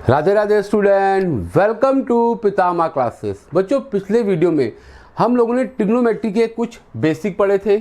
Radhe Radhe student, welcome to Pitama classes. बच्चों, पिछले video में हम लोगों ने ट्रिग्नोमेट्री के कुछ बेसिक पढ़े थे,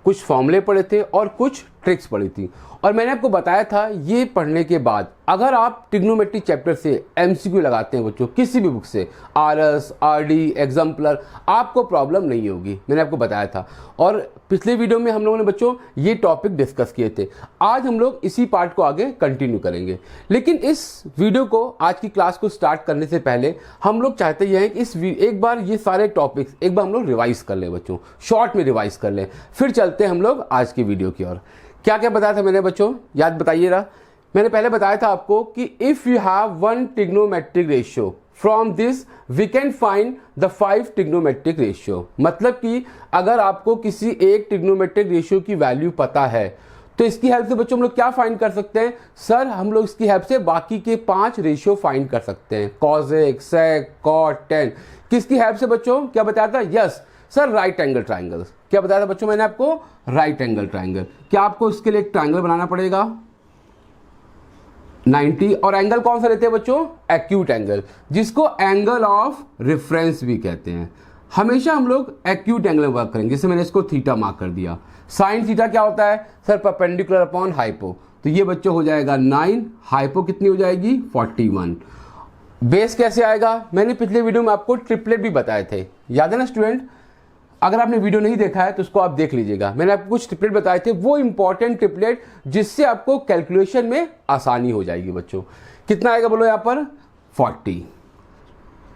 कुछ फॉर्मूले पढ़े थे और कुछ ट्रिक्स पढ़ी थी। और मैंने आपको बताया था ये पढ़ने के बाद अगर आप ट्रिग्नोमेट्री चैप्टर से एमसीक्यू लगाते हैं बच्चों, किसी भी बुक से, आरएस, आरडी, एग्जाम्पलर, आपको प्रॉब्लम नहीं होगी, मैंने आपको बताया था। और पिछले वीडियो में हम लोगों ने बच्चों ये टॉपिक डिस्कस किए थे। आज हम लोग इसी पार्ट को आगे कंटिन्यू करेंगे। लेकिन इस वीडियो को, आज की क्लास को स्टार्ट करने से पहले हम लोग चाहते ये हैं कि एक बार ये सारे टॉपिक्स एक बार हम लोग रिवाइज कर लें बच्चों, शॉर्ट में रिवाइज कर लें, फिर चलते हैं हम लोग आज की वीडियो की ओर। क्या क्या बताया था मैंने बच्चों, याद बताइएगा। मैंने पहले बताया था आपको कि if you have one trigonometric ratio, from this we can find the 5 trigonometric ratio. मतलब कि अगर आपको किसी एक ट्रिग्नोमेट्रिक रेशियो की वैल्यू पता है तो इसकी हेल्प से बच्चों हम लोग क्या फाइंड कर सकते हैं? सर, हम लोग इसकी हेल्प से बाकी के 5 रेशियो फाइंड कर सकते हैं, कॉसेक, सेक, कॉट, टेन। किसकी हेल्प से बच्चों? क्या बताया था? Yes sir, right angle triangle. क्या बताया था बच्चों मैंने आपको? Right angle triangle. क्या आपको इसके लिए एक ट्राइंगल बनाना पड़ेगा 90, और एंगल कौन सा लेते हैं बच्चों? एक्यूट एंगल, जिसको एंगल ऑफ रेफरेंस भी कहते हैं। हमेशा हम लोग एक्यूट एंगल में वर्क करेंगे, जैसे मैंने इसको थीटा मार्क कर दिया। साइन थीटा क्या होता है? Sir, perpendicular upon hypo. तो ये बच्चों हो जाएगा 9, हाइपो कितनी हो जाएगी? 41। बेस कैसे आएगा? मैंने पिछले वीडियो में आपको ट्रिपलेट भी बताए थे, याद है ना स्टूडेंट? अगर आपने वीडियो नहीं देखा है तो उसको आप देख लीजिएगा। मैंने आपको कुछ ट्रिपलेट बताए थे, वो इंपॉर्टेंट ट्रिपलेट जिससे आपको कैलकुलेशन में आसानी हो जाएगी बच्चों। कितना आएगा बोलो यहाँ पर? 40।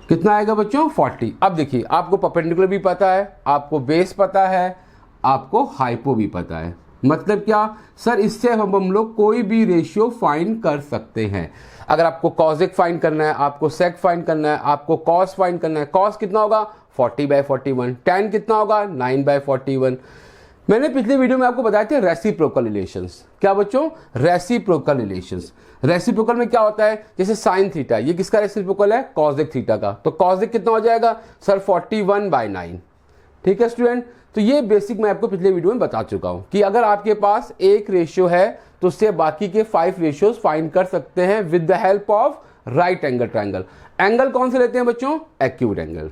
कितना आएगा बच्चों? 40। अब देखिए, आपको परपेंडिकुलर भी पता है, आपको बेस पता है, आपको हाइपो भी पता है। मतलब क्या सर? इससे हम लोग कोई भी रेशियो फाइंड कर सकते हैं। अगर आपको कॉसेक फाइंड करना है, आपको सेक फाइंड करना है, आपको कॉस फाइंड करना है, कॉस कितना होगा? 40/41। टैन कितना होगा? 9/41। मैंने पिछले वीडियो में आपको बताए थे रेसिप्रोकल रिलेशंस। क्या बच्चों? Reciprocal relations. रेसिप्रोकल में क्या होता है? जैसे साइन थीटा, ये किसका रेसिप्रोकल है? कॉसेक थीटा का। तो कॉसेक कितना हो जाएगा? सर, 41/9। ठीक है स्टूडेंट? तो ये बेसिक मैं आपको पिछले वीडियो में बता चुका हूं कि अगर आपके पास एक रेशियो है तो उससे बाकी के 5 रेशियोज फाइंड कर सकते हैं with the help of right angle triangle. Angle कौन से लेते हैं बच्चों? Acute angle.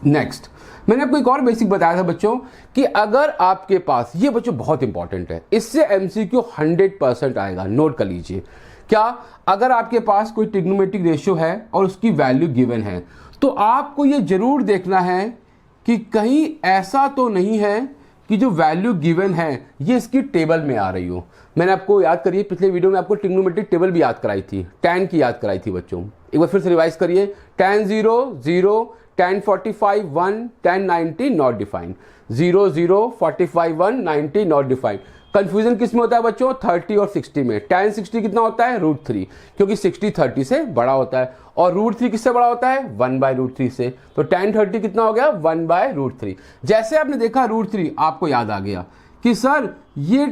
नेक्स्ट, मैंने आपको एक और बेसिक बताया था बच्चों कि अगर आपके पास, ये बच्चों बहुत इंपॉर्टेंट है, इससे एमसीक्यू 100% आएगा, नोट कर लीजिए। क्या? अगर आपके पास कोई ट्रिग्नोमेट्रिक रेशियो है और उसकी वैल्यू गिवन है तो आपको ये जरूर देखना है कि कहीं ऐसा तो नहीं है कि जो वैल्यू गिवन है ये इसकी टेबल में आ रही हो। मैंने आपको याद करिए, पिछले वीडियो में आपको ट्रिग्नोमेट्रिक टेबल भी याद कराई थी, टैन की याद कराई थी बच्चों। एक बार फिर से रिवाइज करिए। tan 0 0, tan 45 1, tan 90 not defined. 0 0 45 1 90 not defined. Confusion किस में होता है बच्चों? 30 और 60 में। tan 60 कितना होता है? √3, क्योंकि 60 30 से बड़ा होता है, और √3 किससे बड़ा होता है? 1/√3 से। तो tan 30 कितना हो गया? 1/√3। जैसे आपने देखा √3, आपको याद आ गया कि सर ये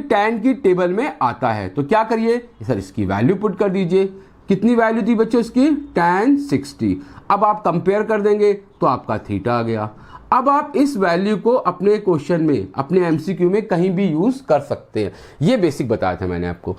tan की टेबल में आता है। तो क्या करिए सर, इसकी वैल्यू पुट कर दीजिए। कितनी वैल्यू थी बच्चों इसकी? tan 60। अब आप कंपेयर कर देंगे तो आपका थीटा आ गया। अब आप इस वैल्यू को अपने क्वेश्चन में, अपने एमसीक्यू में कहीं भी यूज कर सकते हैं। ये बेसिक बताया था मैंने आपको।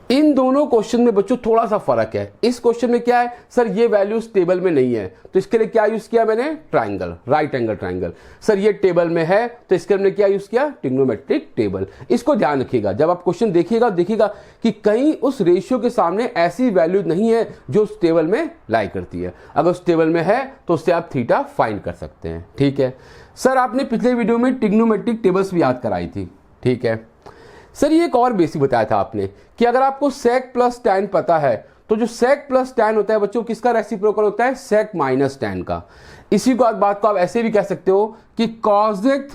इन दोनों क्वेश्चन में बच्चों थोड़ा सा फर्क है। इस क्वेश्चन में क्या है? सर, ये वैल्यूज टेबल में नहीं है, तो इसके लिए क्या यूज किया मैंने? Triangle, right angle triangle. Sir, ये टेबल में है तो इसके हमने क्या यूज किया? Trigonometric table. इसको ध्यान रखिएगा, जब आप क्वेश्चन देखिएगा कि कहीं उस रेशियो के सामने ऐसी वैल्यू नहीं है जो उस टेबल में लाई करती है। अगर उस टेबल में है तो उससे आप थीटा फाइंड कर सकते हैं। ठीक है सर, आपने पिछले वीडियो में ट्रिग्नोमेट्रिक टेबल्स भी याद कराई थी। ठीक है सर, ये एक और बेसिक बताया था आपने कि अगर आपको सेक प्लस टैन पता है तो जो सेक प्लस टैन होता है बच्चों, किसका रेसिप्रोकल होता है? सेक माइनस टैन का। इसी बात को आप ऐसे भी कह सकते हो कि cosec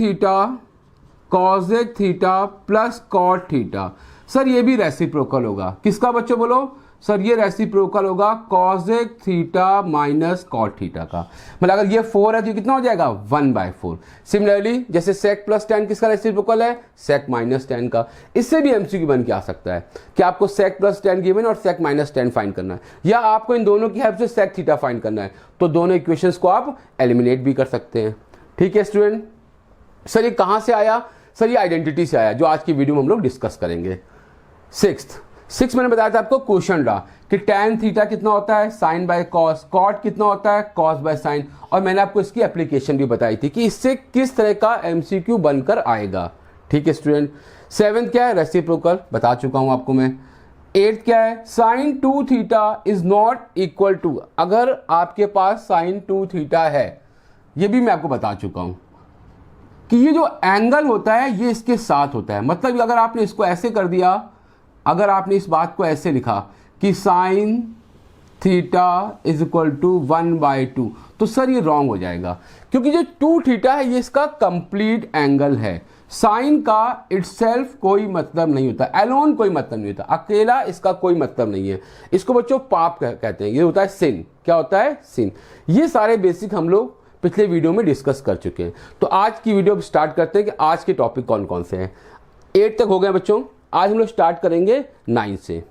theta plus cot theta. Sir, ये भी रेसिप्रोकल होगा। किसका बच्चों बोलो? सर, ये रेसिप्रोकल होगा cosec theta minus cot theta का। मतलब अगर ये 4 है तो कितना हो जाएगा? 1/4। सिमिलरली जैसे सेक प्लस टैन किसका रेसिप्रोकल है? सेक माइनस टैन का। इससे भी एमसीक्यू बन के आ सकता है कि आपको सेक प्लस टैन गिवन और सेक माइनस टैन फाइंड करना है, या आपको इन दोनों की हेल्प से सेक थीटा फाइंड करना है, तो दोनों इक्वेशंस को आप एलिमिनेट भी कर सकते हैं। ठीक है स्टूडेंट? सर, ये कहां से आया? सर, ये आइडेंटिटी से आया, जो आज की वीडियो में हम लोग डिस्कस करेंगे। 6th, 6 मैंने बताया था आपको क्वेश्चन रहा कि tan थीटा कितना होता है साइन बाय कॉस, कॉट कितना होता है कॉस बाय साइन, और मैंने आपको इसकी एप्लीकेशन भी बताई थी कि इससे किस तरह का एमसीक्यू बनकर आएगा। ठीक है स्टूडेंट। 7th क्या है रेसिप्रोकल, बता चुका हूं आपको मैं। 8th क्या है sine 2 theta is not equal to, अगर आपके पास साइन 2 थीटा है, ये भी मैं आपको बता चुका हूं कि ये जो एंगल होता है ये इसके साथ होता है। मतलब अगर आपने इसको ऐसे कर दिया, अगर आपने इस बात को ऐसे लिखा कि sine theta is equal to 1/2, तो सर ये रॉन्ग हो जाएगा, क्योंकि जो 2 थीटा है ये इसका कंप्लीट एंगल है। साइन का इटसेल्फ कोई मतलब नहीं होता, एलोन कोई मतलब नहीं होता, अकेला इसका कोई मतलब नहीं है। इसको बच्चों पाप कहते हैं, ये होता है सिन। क्या होता है सिन। ये सारे बेसिक हम लोग पिछले वीडियो में डिस्कस कर चुके हैं। तो आज की वीडियो स्टार्ट करते हैं कि आज के टॉपिक कौन कौन से हैं। 8 तक हो गए बच्चों, आज हम लोग स्टार्ट करेंगे 9 से।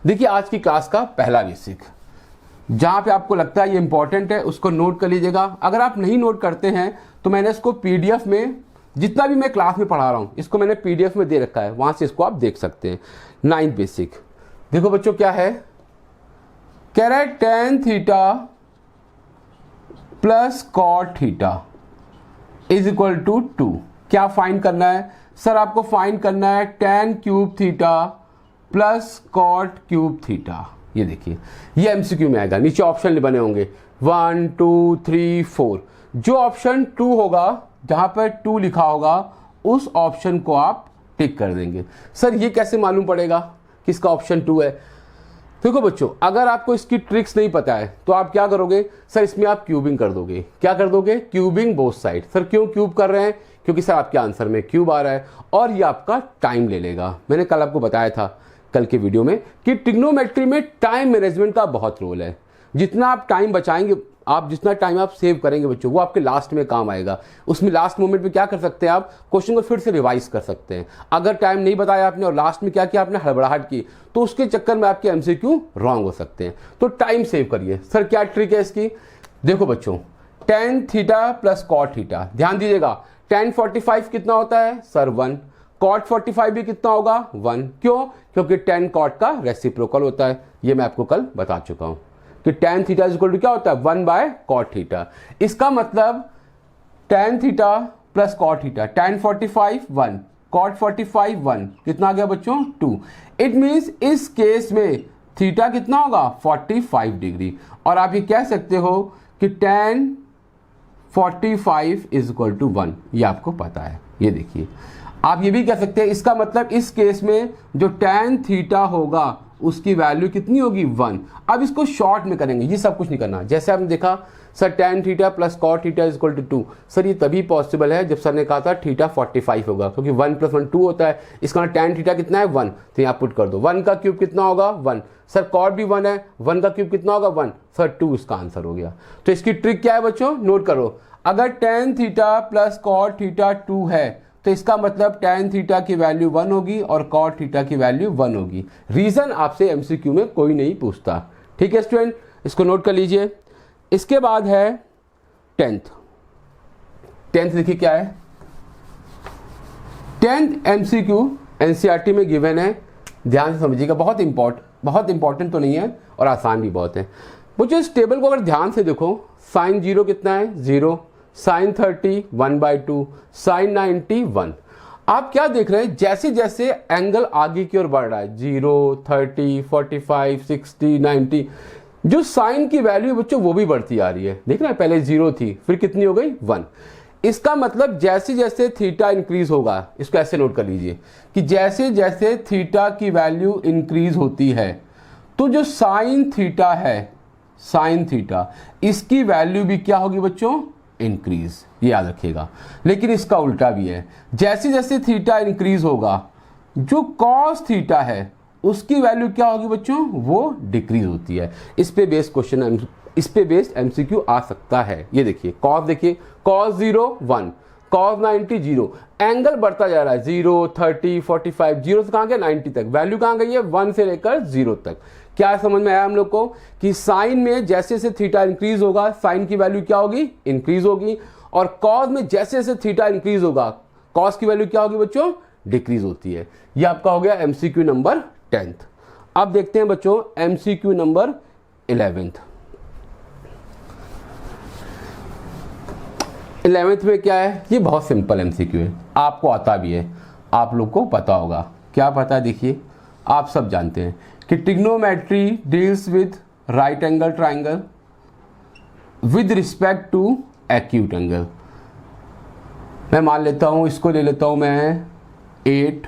देखिए आज की क्लास का पहला बेसिक, जहां पे आपको लगता है ये इंपॉर्टेंट है उसको नोट कर लीजिएगा। अगर आप नहीं नोट करते हैं तो मैंने इसको पीडीएफ में, जितना भी मैं क्लास में पढ़ा रहा हूं इसको मैंने पीडीएफ में दे रखा है, वहां से इसको आप देख सकते हैं। 9th बेसिक देखो बच्चों क्या है, कह रहा है tan theta plus cot theta is equal to 2। क्या फाइंड करना है सर, आपको फाइंड करना है tan cube theta plus cot cube theta. ये देखिए ये एमसीक्यू में आएगा, नीचे ऑप्शन बने होंगे 1 2 3 4। जो ऑप्शन 2 होगा, जहां पर 2 लिखा होगा, उस ऑप्शन को आप टिक कर देंगे। सर ये कैसे मालूम पड़ेगा किसका ऑप्शन 2 है। देखो बच्चों अगर आपको इसकी ट्रिक्स नहीं पता है तो आप क्या करोगे, सर इसमें आप क्यूबिंग कर दोगे। क्या कर दोगे, क्यूबिंग बोथ साइड। सर क्यों क्यूब कर रहे हैं, क्योंकि सर आपके आंसर में क्यूब आ रहा है और ये आपका टाइम ले लेगा। मैंने कल आपको बताया था कल के वीडियो में कि ट्रिग्नोमेट्री में टाइम मैनेजमेंट का बहुत रोल है। जितना आप टाइम बचाएंगे, आप जितना टाइम आप सेव करेंगे बच्चों, वो आपके लास्ट में काम आएगा। उसमें लास्ट मोमेंट में क्या कर सकते हैं, आप क्वेश्चन को फिर से रिवाइज कर सकते हैं। अगर टाइम नहीं बताया आपने और लास्ट में क्या किया आपने, हड़बड़ाहट की, तो उसके चक्कर में आपके एमसीक्यू रॉन्ग हो सकते हैं। तो टाइम सेव करिए। सर क्या ट्रिक है इसकी, देखो बच्चों tan theta plus cot theta, ध्यान दीजिएगा tan 45 कितना होता है सर 1, कॉट 45 भी कितना होगा 1। क्यों, क्योंकि tan कॉट का रेसिप्रोकल होता है। ये मैं आपको कल बता चुका हूं कि tan theta is equal to क्या होता है 1/cot थीटा। इसका मतलब tan theta plus cot theta, tan 45 1, cot 45 1, कितना आ गया बच्चों 2। इट मींस इस केस में थीटा कितना होगा 45 डिग्री, और आप ये कह सकते हो कि tan 45 इज इक्वल टू 1। ये आपको पता है। ये देखिए आप ये भी कह सकते हैं, इसका मतलब इस केस में जो tan थीटा होगा उसकी वैल्यू कितनी होगी 1। अब इसको शॉर्ट में करेंगे, ये सब कुछ नहीं करना। जैसे आपने देखा sir tan theta plus cot theta is equal to 2, sir ये तभी पॉसिबल है जब सर ने कहा था थीटा 45 होगा, क्योंकि 1 + 1 2 होता है। इसका tan थीटा कितना है 1, तो यहाँ पुट कर दो। 1 का क्यूब कितना होगा 1, सर कॉट भी 1 है, 1 का क्यूब कितना होगा 1, सर 2 इसका आंसर हो गया। तो इसकी ट्रिक क्या है बच्चों, नोट करो। अगर tan theta plus cot theta 2 है तो इसका मतलब tan थीटा की वैल्यू 1 होगी और cot थीटा की वैल्यू 1 होगी। रीजन आपसे एमसीक्यू में कोई नहीं पूछता। ठीक है स्टूडेंट, इसको नोट कर लीजिए। इसके बाद है 10th देखिए क्या है, 10th एमसीक्यू एनसीईआरटी में गिवन है, ध्यान से समझिएगा। बहुत इंपॉर्टेंट तो नहीं है और आसान भी बहुत है। मुझे इस टेबल को अगर ध्यान से देखो, साइन 0 कितना है 0, साइन 30 1/2, साइन 90 1। आप क्या देख रहे हैं, जैसे जैसे एंगल आगे की ओर बढ़ रहा है 0 30 45 60 90, जो साइन की वैल्यू बच्चों वो भी बढ़ती आ रही है। देख रहे हैं पहले 0 थी, फिर कितनी हो गई 1। इसका मतलब जैसे जैसे थीटा इंक्रीज होगा, इसको ऐसे नोट कर लीजिए कि जैसे जैसे थीटा की वैल्यू इंक्रीज होती है तो जो साइन थीटा है, साइन थीटा, इसकी वैल्यू भी क्या होगी बच्चों, इंक्रीज। ये याद रखिएगा। लेकिन इसका उल्टा भी है, जैसे जैसे थीटा इंक्रीज होगा जो कॉस थीटा है उसकी वैल्यू क्या होगी बच्चों, वो डिक्रीज होती है। इस पे बेस्ड क्वेश्चन, इस पे बेस्ड एमसीक्यू आ सकता है। ये देखिए कॉस, देखिए cos 0 1, cos 90 0, एंगल बढ़ता जा रहा है 0 30 45, 0 से कहां गया 90 तक, वैल्यू कहां गई है 1 से लेकर 0 तक। क्या समझ में आया हम लोग को कि साइन में जैसे जैसे थीटा इंक्रीज होगा साइन की वैल्यू क्या होगी, इंक्रीज होगी, और कॉस में जैसे जैसे थीटा इंक्रीज होगा कॉस की वैल्यू क्या होगी बच्चों, डिक्रीज होती है। ये आपका हो गया एमसीक्यू नंबर 10th। अब देखते हैं बच्चों MCQ नंबर 11th में क्या है। ये बहुत सिंपल MCQ है, आपको आता भी है, आप लोग को पता होगा। क्या पता है, देखिए आप सब जानते हैं कि trigonometry deals with right angle triangle with respect to acute angle. मैं मान लेता हूँ, इसको ले लेता हूँ मैं 8,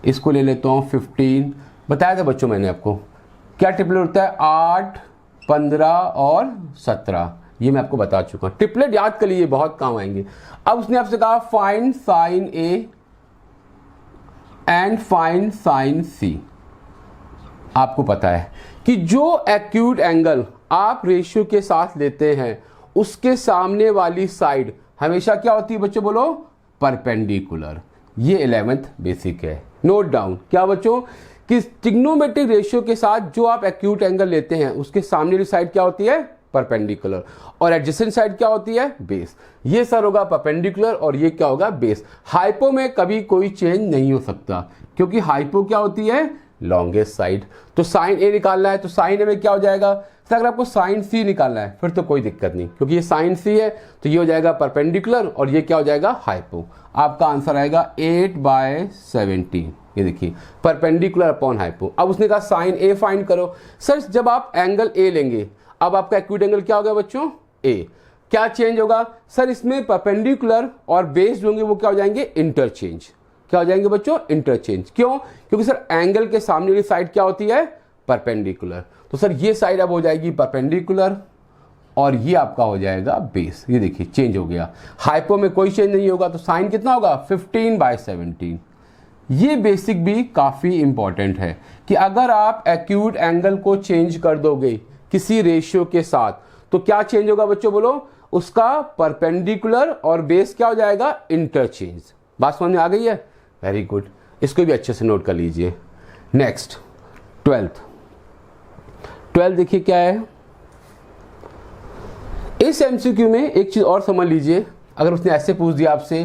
इसको ले लेता हूँ 15। बताया था बच्चों मैंने आपको क्या ट्रिपलेट होता है, 8, 15 और 17। ये मैं आपको बता चुका हूँ। ट्रिपलेट याद कर लीजिए, बहुत काम आएंगे। अब उसने आपसे कहा find sine A and find sine C. आपको पता है कि जो एक्यूट एंगल आप रेशियो के साथ लेते हैं उसके सामने वाली साइड हमेशा क्या होती है बच्चों, बोलो, परपेंडिकुलर। ये 11th बेसिक है, नोट डाउन। क्या बच्चों कि ट्रिग्नोमेट्रिक रेशियो के साथ जो आप एक्यूट एंगल लेते हैं उसके सामने वाली साइड क्या होती है, परपेंडिकुलर, और एडजेसेंट साइड क्या होती है, बेस। ये सर होगा परपेंडिकुलर और ये क्या होगा, बेस। हाइपो में कभी कोई चेंज नहीं हो सकता क्योंकि हाइपो क्या होती है, लॉन्गेस्ट साइड। तो साइन ए निकालना है तो साइन ए में क्या हो जाएगा, अगर आपको साइन सी निकालना है फिर तो कोई दिक्कत नहीं, क्योंकि ये साइन सी है तो ये हो जाएगा परपेंडिकुलर और ये क्या हो जाएगा, हाइपो। आपका आंसर आएगा 8/17। ये देखिए परपेंडिकुलर अपॉन हाइपो। अब उसने कहा साइन ए फाइंड करो। सर जब आप एंगल ए लेंगे, अब आपका एक्यूट एंगल क्या होगा बच्चों, ए। क्या चेंज होगा सर, इसमें परपेंडिकुलर और बेस जो होंगे वो क्या हो जाएंगे, इंटरचेंज। क्या हो जाएंगे बच्चों, इंटरचेंज। क्यों, क्योंकि सर एंगल के सामने वाली साइड क्या होती है, परपेंडिकुलर। तो सर ये साइड अब हो जाएगी परपेंडिकुलर और ये आपका हो जाएगा बेस। ये देखिए चेंज हो गया। हाइपो में कोई चेंज नहीं होगा तो साइन कितना होगा, 15/17। ये बेसिक भी काफी इंपॉर्टेंट है कि अगर आप एक्यूट एंगल को चेंज कर दोगे किसी रेशियो के साथ तो क्या चेंज होगा बच्चों, बोलो, उसका परपेंडिकुलर और बेस क्या हो जाएगा, इंटरचेंज। बात समझ में आ गई है, वेरी गुड। इसको भी अच्छे से नोट कर लीजिए। नेक्स्ट 12th देखिए क्या है। इस MCQ में एक चीज और समझ लीजिए, अगर उसने ऐसे पूछ दिया आपसे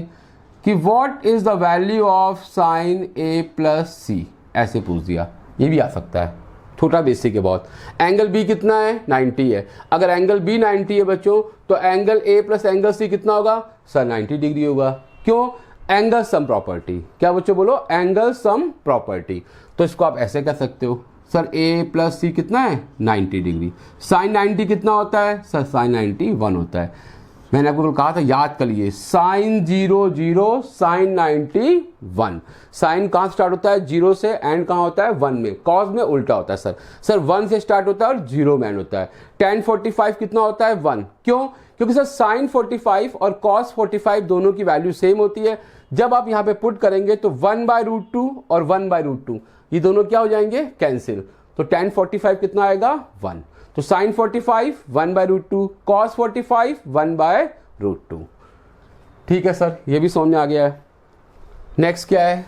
कि what is the value of sine A plus C, ऐसे पूछ दिया, ये भी आ सकता है। छोटा बेसिक है बहुत। एंगल बी कितना है, 90 है। अगर एंगल बी 90 है बच्चों तो angle A plus angle C कितना होगा, सर 90 डिग्री होगा। क्यों, एंगल सम प्रॉपर्टी। क्या बच्चों बोलो, एंगल सम प्रॉपर्टी। तो इसको आप ऐसे कह सकते हो, सर ए प्लस सी कितना है, 90 डिग्री। साइन 90 कितना होता है, सर साइन 90 1 होता है। मैंने आपको कहा था याद कर लिए, साइन 0 0 साइन 90 1। साइन कहाँ स्टार्ट होता है, 0 से, एंड कहाँ होता है, 1 में। कॉस में उल्टा होता है सर 1 से स्टार्ट होता है और 0 में एंड होता है। tan 45 कितना होता है, 1। क्यों, क्योंकि सर साइन 45 और कॉस 45 दोनों की वैल्यू सेम होती है। जब आप यहाँ पे पुट करेंगे तो 1/√2 और 1/√2 ये दोनों क्या हो जाएंगे, कैंसिल। तो tan 45 कितना आएगा, 1। तो साइन 45 1/√2, कॉस 45 1/√2। ठीक है सर, ये भी समझ में आ गया है। नेक्स्ट क्या है,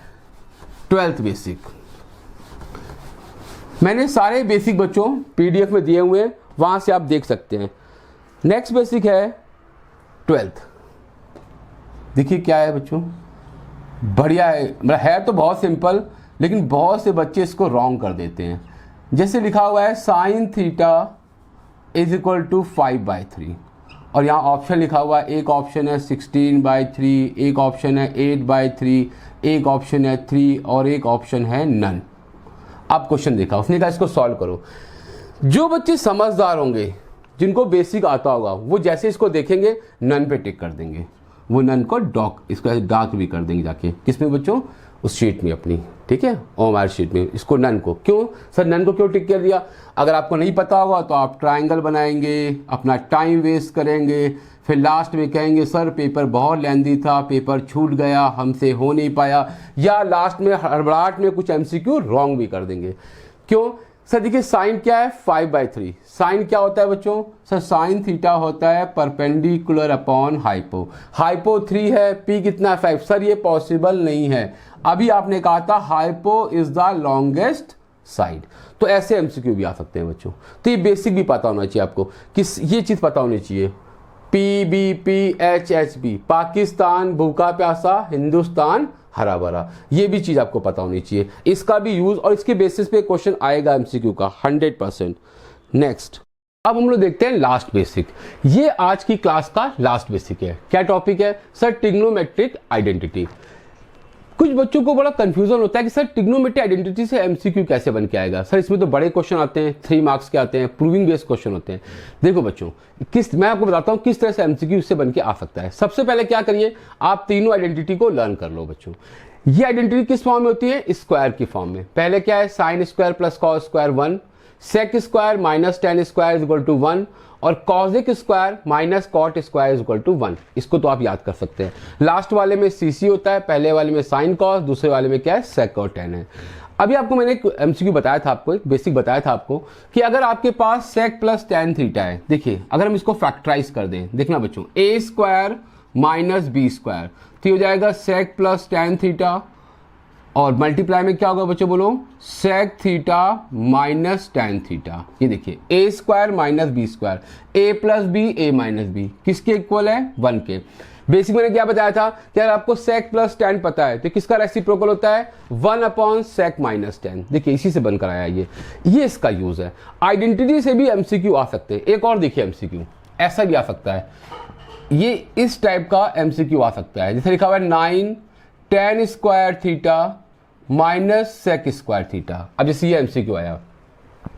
12th बेसिक। मैंने सारे बेसिक बच्चों PDF में दिए हुए हैं, वहां से आप देख सकते हैं। नेक्स्ट बेसिक है 12th। देखिए क्या है बच्चों, बढ़िया है, मतलब है तो बहुत सिंपल, लेकिन बहुत से बच्चे इसको रॉन्ग कर देते हैं। जैसे लिखा हुआ है sine theta is equal to 5/3 और यहाँ ऑप्शन लिखा हुआ है, एक ऑप्शन है 16/3, एक ऑप्शन है 8/3, एक ऑप्शन है 3 और एक ऑप्शन है नन। अब क्वेश्चन देखा, उसने कहा इसको सॉल्व करो। जो बच्चे समझदार होंगे, जिनको बेसिक आता होगा, वो जैसे इसको देखेंगे नन पे टिक कर देंगे, वो नन को इसको डार्क भी कर देंगे जाके। किसमें बच्चों, उस शीट में अपनी, ठीक है, ओमआर शीट में, इसको नन को। क्यों सर नन को क्यों टिक कर दिया, अगर आपको नहीं पता होगा तो आप ट्रायंगल बनाएंगे, अपना टाइम वेस्ट करेंगे, फिर लास्ट में कहेंगे सर पेपर बहुत लेंदी था, पेपर छूट गया, हमसे हो नहीं पाया, या लास्ट में हड़बड़ाहट में कुछ MCQ रॉन्ग भी कर देंगे। क्यों सर, देखिए साइन क्या है, 5/3। साइन क्या होता है बच्चों, सर साइन थीटा होता है परपेंडिकुलर अपॉन हाइपो। हाइपो 3 है, पी कितना है, 5। सर ये पॉसिबल नहीं है, अभी आपने कहा था hypo is the longest side. तो ऐसे MCQ भी आ सकते हैं बच्चों। तो ये बेसिक भी पता होना चाहिए आपको, कि ये चीज पता होनी चाहिए। PBPHHB, पाकिस्तान भूखा प्यासा, हिंदुस्तान हरा भरा, ये भी चीज़ आपको पता होनी चाहिए, इसका भी यूज़ और इसके बेसिस पे क्वेश्चन आएगा MCQ का 100%। नेक्स्ट, अब हम लोग देखते हैं लास्ट बेसिक। ये आज की क्लास का लास्ट बेसिक है। क्या टॉपिक है सर? Trigonometric identity. कुछ बच्चों को बड़ा कंफ्यूजन होता है कि सर ट्रिग्नोमेट्रिक आइडेंटिटी से MCQ कैसे बन के आएगा? सर इसमें तो बड़े क्वेश्चन आते हैं, 3 मार्क्स के आते हैं, प्रूविंग बेस्ड क्वेश्चन होते हैं। देखो बच्चों, मैं आपको बताता हूं किस तरह से MCQ से बन के आ सकता है। सबसे पहले क्या करिए, आप तीनों आइडेंटिटी को लर्न कर लो बच्चों। ये आइडेंटिटी किस फॉर्म में होती है? स्क्वायर की फॉर्म में। पहले क्या है? Sine square plus cos square 1, sec square minus tan square is equal to 1 और cosec square minus cot square is equal to 1। इसको तो आप याद कर सकते हैं। लास्ट वाले में CC होता है, पहले वाले में साइन कॉस, दूसरे वाले में क्या है? सेक और टेन है। अभी आपको मैंने MCQ बताया था, आपको एक बेसिक बताया था आपको कि अगर आपके पास सेक प्लस टेन थीटा है, देखिए अगर हम इसको फैक्टराइज कर दें, देखना बच्चों, a square minus b square, तो हो जाएगा सेक प्लस टेन थीटा और मल्टीप्लाई में क्या होगा बच्चों? बोलो, sec theta minus tan theta. ये देखिए a square minus b square, a plus b a minus b किसके इक्वल है? 1 के। बेसिक मैंने क्या बताया था कि अगर आपको सेक प्लस टेन पता है तो किसका रेसिप्रोकल होता है? 1 अपॉन सेक माइनस टेन। देखिए इसी से बनकर आया ये इसका यूज है। आइडेंटिटी से भी MCQ आ सकते हैं। एक और देखिए MCQ ऐसा भी आ सकता है, ये इस टाइप का MCQ आ सकता है, जैसे लिखा हुआ है 9 tan square theta minus sec square theta. अब जैसे ये MCQ आया,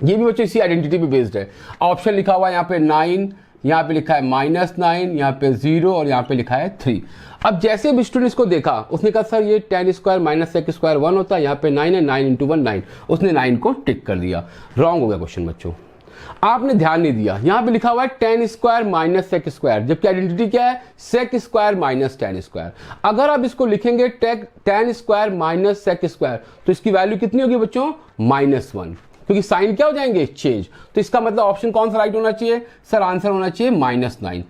ये भी बच्चों इसी आइडेंटिटी पे बेस्ड है। ऑप्शन लिखा हुआ है यहाँ पे 9, यहाँ पे लिखा है -9, यहाँ पे 0 और यहाँ पे लिखा है 3। अब जैसे भी स्टूडेंट इसको देखा, उसने कहा सर ये tan square minus sec square 1 होता है, यहाँ पे 9 है, 9 इंटू 1 9, उसने 9 को टिक कर दिया। रॉन्ग हो गया क्वेश्चन बच्चों, आपने ध्यान नहीं दिया। यहां पे लिखा हुआ है tan square minus sec square, जबकि आइडेंटिटी क्या है? Sec square minus tan square. अगर आप इसको लिखेंगे tan square minus sec square, तो इसकी वैल्यू कितनी होगी बच्चों? -1, क्योंकि साइन क्या हो जाएंगे? चेंज। तो इसका मतलब ऑप्शन कौन सा राइट होना चाहिए? सर आंसर होना चाहिए -9।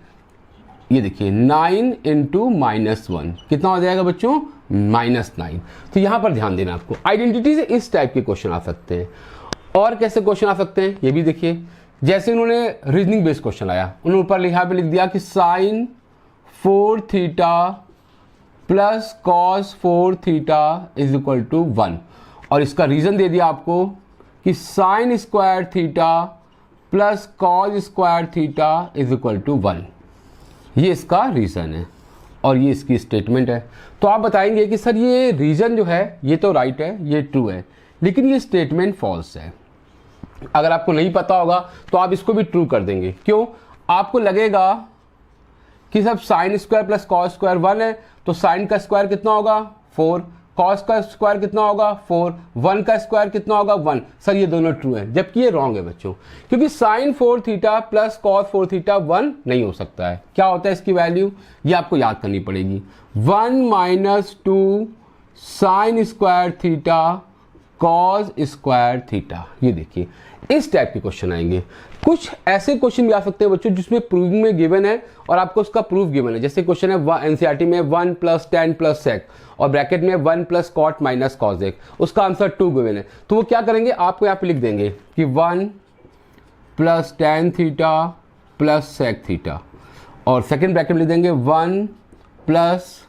ये देखिए 9 इंटू -1 कितना हो जाएगा बच्चों? -9। तो यहां पर ध्यान देना आपको, आइडेंटिटी से इस टाइप के क्वेश्चन आ सकते हैं। और कैसे क्वेश्चन आ सकते हैं ये भी देखिए। जैसे उन्होंने रीजनिंग बेस्ड क्वेश्चन आया, उन्होंने ऊपर लिखा पे लिख दिया कि sine 4 theta plus cos 4 theta is equal to 1 और इसका रीजन दे दिया आपको कि sine square theta plus cos square theta is equal to 1। ये इसका रीजन है और ये इसकी स्टेटमेंट है। तो आप बताएंगे कि सर ये रीजन जो है ये तो राइट है, ये ट्रू है, लेकिन ये स्टेटमेंट फॉल्स है। अगर आपको नहीं पता होगा तो आप इसको भी ट्रू कर देंगे। क्यों? आपको लगेगा कि सब sign square plus cos square 1 है, तो साइन का स्क्वायर कितना होगा? 4, कॉस का स्क्वायर कितना होगा? 4, 1 का स्क्वायर कितना होगा? 1। सर ये दोनों ट्रू है, जबकि ये रॉन्ग है बच्चों, क्योंकि sine 4 theta plus cos 4 theta 1 नहीं हो सकता है। क्या होता है इसकी वैल्यू? ये आपको याद करनी पड़ेगी। 1 - 2 sign square theta cos square theta. ये देखिए इस टाइप के क्वेश्चन आएंगे। कुछ ऐसे क्वेश्चन भी आ सकते हैं बच्चों जिसमें प्रूविंग में गिवन है और आपको उसका प्रूफ गिवन है। जैसे क्वेश्चन है NCERT में 1 + 10 + सेक और ब्रैकेट में 1 + कॉट माइनस कॉसेक, उसका आंसर 2 गिवन है। तो वो क्या करेंगे? आपको यहाँ पे लिख देंगे कि 1 + tan थीटा + सेक थीटा और सेकेंड ब्रैकेट में लिख देंगे 1 +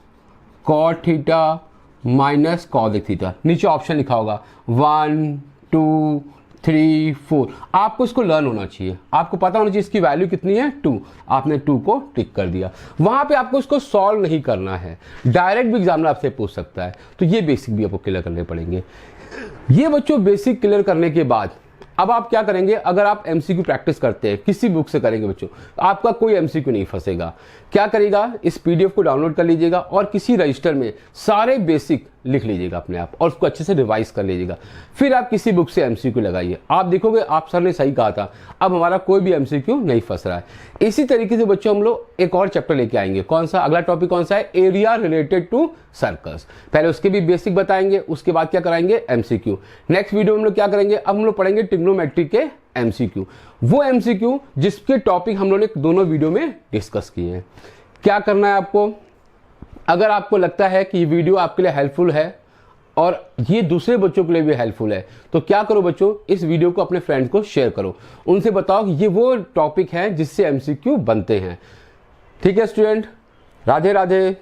cot theta minus cosec theta. नीचे ऑप्शन लिखा होगा 1 2 3 4। आपको इसको लर्न होना चाहिए, आपको पता होना चाहिए इसकी वैल्यू कितनी है? 2। आपने 2 को टिक कर दिया। वहां पे आपको इसको सॉल्व नहीं करना है, डायरेक्ट भी एग्जामिनर आपसे पूछ सकता है। तो ये बेसिक भी आपको क्लियर करने पड़ेंगे। ये बच्चों बेसिक क्लियर करने के बाद अब आप क्या करेंगे? अगर आप MCQ प्रैक्टिस करते हैं किसी बुक से करेंगे बच्चों, आपका कोई MCQ नहीं फंसेगा। क्या करेगा? इस PDF को डाउनलोड कर लीजिएगा और किसी रजिस्टर में सारे बेसिक लिख लीजिएगा अपने आप और उसको अच्छे से रिवाइज कर लीजिएगा। फिर आप किसी बुक से MCQ लगाइए, आप देखोगे आप सर ने सही कहा था, अब हमारा कोई भी MCQ नहीं फंस रहा है। इसी तरीके से बच्चों हम लोग एक और चैप्टर लेके आएंगे। कौन सा? अगला टॉपिक कौन सा है? Area related to circles. पहले उसके भी बेसिक बताएंगे, उसके बाद क्या कराएंगे? MCQ। नेक्स्ट वीडियो में हम लोग क्या करेंगे? अब हम लोग पढ़ेंगे ट्रिग्नोमेट्री के MCQ, वो MCQ जिसके टॉपिक हम लोगों ने दोनों वीडियो में डिस्कस किए हैं। क्या करना है आपको? अगर आपको लगता है कि ये वीडियो आपके लिए हेल्पफुल है और ये दूसरे बच्चों के लिए भी हेल्पफुल है, तो क्या करो बच्चों, इस वीडियो को अपने फ्रेंड्स को शेयर करो, उनसे बताओ कि ये वो टॉपिक है जिससे MCQ बनते हैं। ठीक है स्टूडेंट, राधे राधे।